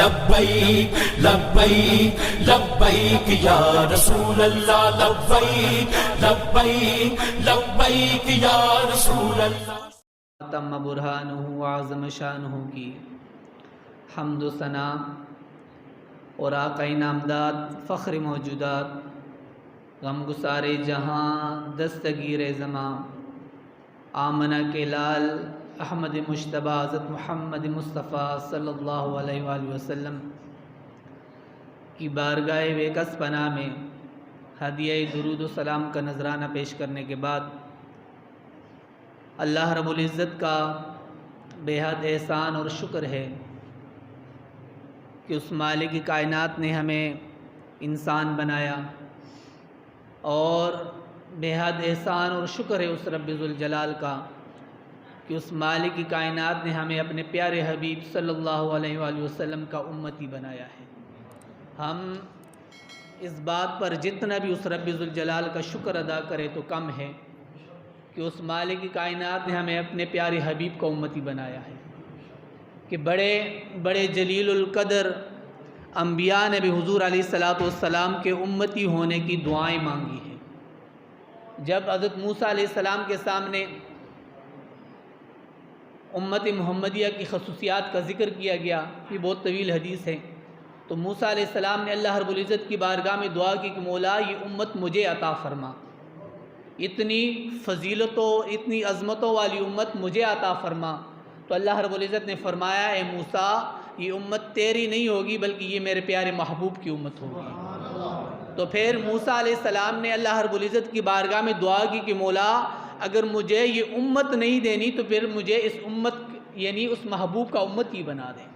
لبیک لبیک لبیک یا رسول اللہ، لبیک لبیک لبیک یا رسول اللہ۔ تم برہانہ وعظم شانہ کی حمد و ثنا اور آقا نامداد فخر موجودات غم گسار جہاں دستگیر زماں آمنہ کے لال احمد مجتبیٰ حضرت محمد مصطفیٰ صلی اللہ علیہ وآلہ وسلم کی بارگاہ بیکس پناہ میں ہدیہ درود و سلام کا نذرانہ پیش کرنے کے بعد اللہ رب العزت کا بے حد احسان اور شکر ہے کہ اس مالک کائنات نے ہمیں انسان بنایا، اور بے حد احسان اور شکر ہے اس رب ذوالجلال کا کہ اس مالک کائنات نے ہمیں اپنے پیارے حبیب صلی اللہ علیہ وآلہ وسلم کا امتی بنایا ہے۔ ہم اس بات پر جتنا بھی اس رب ذوالجلال کا شکر ادا کرے تو کم ہے کہ اس مالک کائنات نے ہمیں اپنے پیارے حبیب کا امتی بنایا ہے، کہ بڑے بڑے جلیل القدر انبیاء نے بھی حضور علیہ السلام کے امتی ہونے کی دعائیں مانگی ہیں۔ جب حضرت موسیٰ علیہ السلام کے سامنے امت محمدیہ کی خصوصیات کا ذکر کیا گیا، یہ بہت طویل حدیث ہے، تو موسیٰ علیہ السلام نے اللہ رب العزت کی بارگاہ میں دعا کی کہ مولا یہ امت مجھے عطا فرما، اتنی فضیلتوں اتنی عظمتوں والی امت مجھے عطا فرما۔ تو اللہ رب العزت نے فرمایا اے موسیٰ یہ امت تیری نہیں ہوگی بلکہ یہ میرے پیارے محبوب کی امت ہوگی۔ تو پھر موسیٰ علیہ السلام نے اللہ رب العزت کی بارگاہ میں دعا کی کہ مولا اگر مجھے یہ امت نہیں دینی تو پھر مجھے اس امت یعنی اس محبوب کا امت ہی بنا دیں۔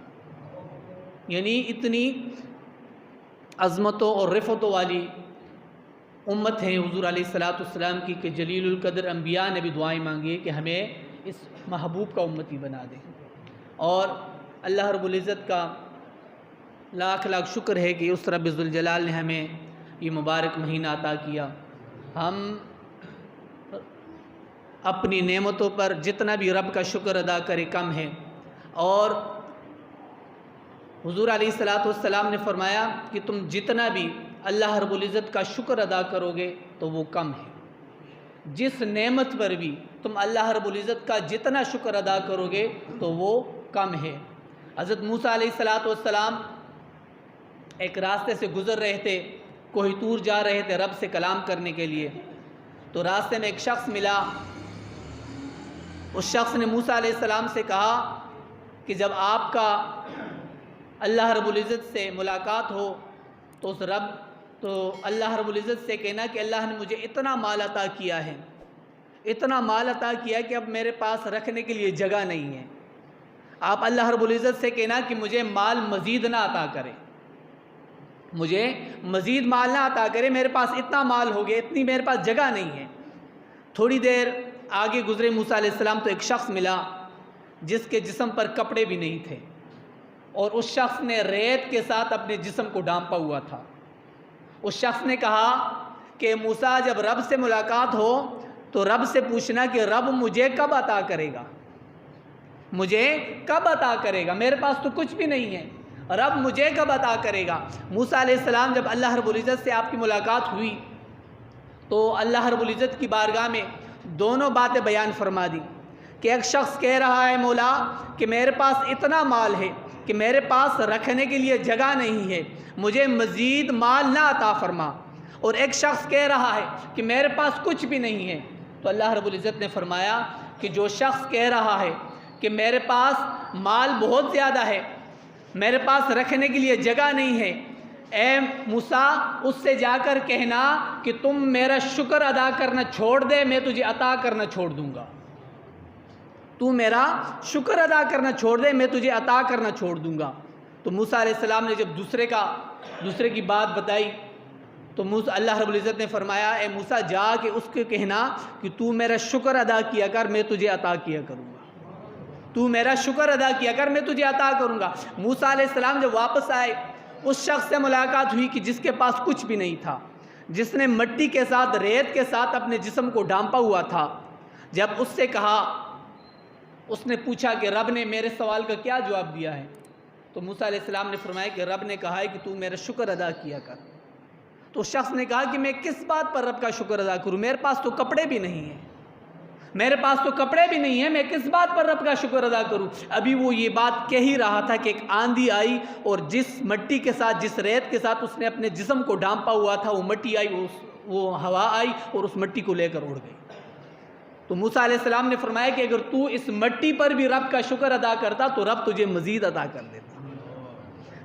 یعنی اتنی عظمتوں اور رفتوں والی امت ہے حضور علیہ السلام کی کہ جلیل القدر انبیاء نے بھی دعائیں مانگی ہے کہ ہمیں اس محبوب کا امتی بنا دیں۔ اور اللہ رب العزت کا لاکھ لاکھ شکر ہے کہ اس رب ذوالجلال نے ہمیں یہ مبارک مہینہ عطا کیا۔ ہم اپنی نعمتوں پر جتنا بھی رب کا شکر ادا کرے کم ہے، اور حضور علیہ السلام نے فرمایا کہ تم جتنا بھی اللہ رب العزت کا شکر ادا کرو گے تو وہ کم ہے۔ جس نعمت پر بھی تم اللہ رب العزت کا جتنا شکر ادا کرو گے تو وہ کم ہے۔ حضرت موسیٰ علیہ السلام ایک راستے سے گزر رہے تھے، کوہ طور جا رہے تھے رب سے کلام کرنے کے لیے، تو راستے میں ایک شخص ملا۔ اس شخص نے موسیٰ علیہ السلام سے کہا کہ جب آپ کا اللہ رب العزت سے ملاقات ہو تو اللہ رب العزت سے کہنا کہ اللہ نے مجھے اتنا مال عطا کیا ہے، اتنا مال عطا کیا کہ اب میرے پاس رکھنے کے لیے جگہ نہیں ہے۔ آپ اللہ رب العزت سے کہنا کہ مجھے مال مزید نہ عطا کرے، مجھے مزید مال نہ عطا کرے، میرے پاس اتنا مال ہو گیا، اتنی میرے پاس جگہ نہیں ہے۔ تھوڑی دیر آگے گزرے موسیٰ علیہ السلام تو ایک شخص ملا جس کے جسم پر کپڑے بھی نہیں تھے، اور اس شخص نے ریت کے ساتھ اپنے جسم کو ڈھانپا ہوا تھا۔ اس شخص نے کہا کہ موسیٰ جب رب سے ملاقات ہو تو رب سے پوچھنا کہ رب مجھے کب عطا کرے گا، مجھے کب عطا کرے گا، میرے پاس تو کچھ بھی نہیں ہے، رب مجھے کب عطا کرے گا۔ موسیٰ علیہ السلام جب اللہ رب العزت سے آپ کی ملاقات ہوئی تو اللہ رب العزت کی بارگاہ میں دونوں باتیں بیان فرما دی کہ ایک شخص کہہ رہا ہے مولا کہ میرے پاس اتنا مال ہے کہ میرے پاس رکھنے کے لیے جگہ نہیں ہے، مجھے مزید مال نہ عطا فرما، اور ایک شخص کہہ رہا ہے کہ میرے پاس کچھ بھی نہیں ہے۔ تو اللہ رب العزت نے فرمایا کہ جو شخص کہہ رہا ہے کہ میرے پاس مال بہت زیادہ ہے، میرے پاس رکھنے کے لیے جگہ نہیں ہے، اے موسیٰ اس سے جا کر کہنا کہ تم میرا شکر ادا کرنا چھوڑ دے، میں تجھے عطا کرنا چھوڑ دوں گا، تو میرا شکر ادا کرنا چھوڑ دے، میں تجھے عطا کرنا چھوڑ دوں گا۔ تو موسیٰ علیہ السلام نے جب دوسرے کی بات بتائی تو اللہ رب العزت نے فرمایا اے موسیٰ جا کے اس کو کہنا کہ تو میرا شکر ادا کیا کر، میں تجھے عطا کیا کروں گا، تو میرا شکر ادا کیا کر، میں تجھے عطا کروں گا۔ موسیٰ علیہ السلام جب واپس آئے اس شخص سے ملاقات ہوئی کہ جس کے پاس کچھ بھی نہیں تھا، جس نے مٹی کے ساتھ ریت کے ساتھ اپنے جسم کو ڈھانپا ہوا تھا۔ جب اس سے کہا، اس نے پوچھا کہ رب نے میرے سوال کا کیا جواب دیا ہے؟ تو موسیٰ علیہ السلام نے فرمایا کہ رب نے کہا ہے کہ تو میرا شکر ادا کیا کر۔ تو شخص نے کہا کہ میں کس بات پر رب کا شکر ادا کروں، میرے پاس تو کپڑے بھی نہیں ہیں، میں کس بات پر رب کا شکر ادا کروں۔ ابھی وہ یہ بات کہہ ہی رہا تھا کہ ایک آندھی آئی اور جس مٹی کے ساتھ، جس ریت کے ساتھ اس نے اپنے جسم کو ڈھانپا ہوا تھا، وہ مٹی آئی، وہ ہوا آئی اور اس مٹی کو لے کر اڑ گئی۔ تو موسیٰ علیہ السلام نے فرمایا کہ اگر تو اس مٹی پر بھی رب کا شکر ادا کرتا تو رب تجھے مزید عطا کر دیتا۔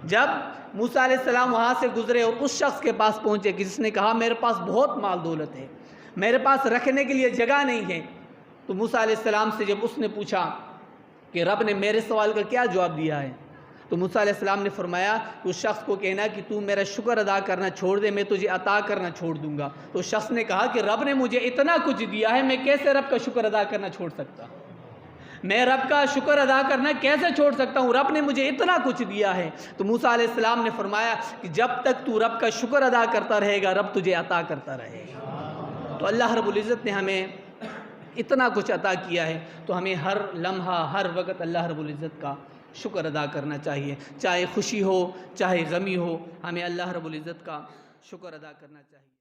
جب موسیٰ علیہ السلام وہاں سے گزرے اور اس شخص کے پاس پہنچے کہ جس نے کہا میرے پاس بہت مال دولت ہے، میرے پاس رکھنے کے لیے جگہ نہیں ہے، تو موسیٰ علیہ السلام سے جب اس نے پوچھا کہ رب نے میرے سوال کا کیا جواب دیا ہے، تو موسیٰ علیہ السلام نے فرمایا کہ اس شخص کو کہنا کہ تو میرا شکر ادا کرنا چھوڑ دے، میں تجھے عطا کرنا چھوڑ دوں گا۔ تو اس شخص نے کہا کہ رب نے مجھے اتنا کچھ دیا ہے، میں کیسے رب کا شکر ادا کرنا چھوڑ سکتا ہوں، میں رب کا شکر ادا کرنا کیسے چھوڑ سکتا ہوں، رب نے مجھے اتنا کچھ دیا ہے۔ تو موسیٰ علیہ السلام نے فرمایا کہ جب تک تو رب کا شکر ادا کرتا رہے گا، رب تجھے عطا کرتا رہے گا۔ تو اللہ رب العزت نے ہمیں اتنا کچھ عطا کیا ہے، تو ہمیں ہر لمحہ ہر وقت اللہ رب العزت کا شکر ادا کرنا چاہیے، چاہے خوشی ہو چاہے غمی ہو، ہمیں اللہ رب العزت کا شکر ادا کرنا چاہیے۔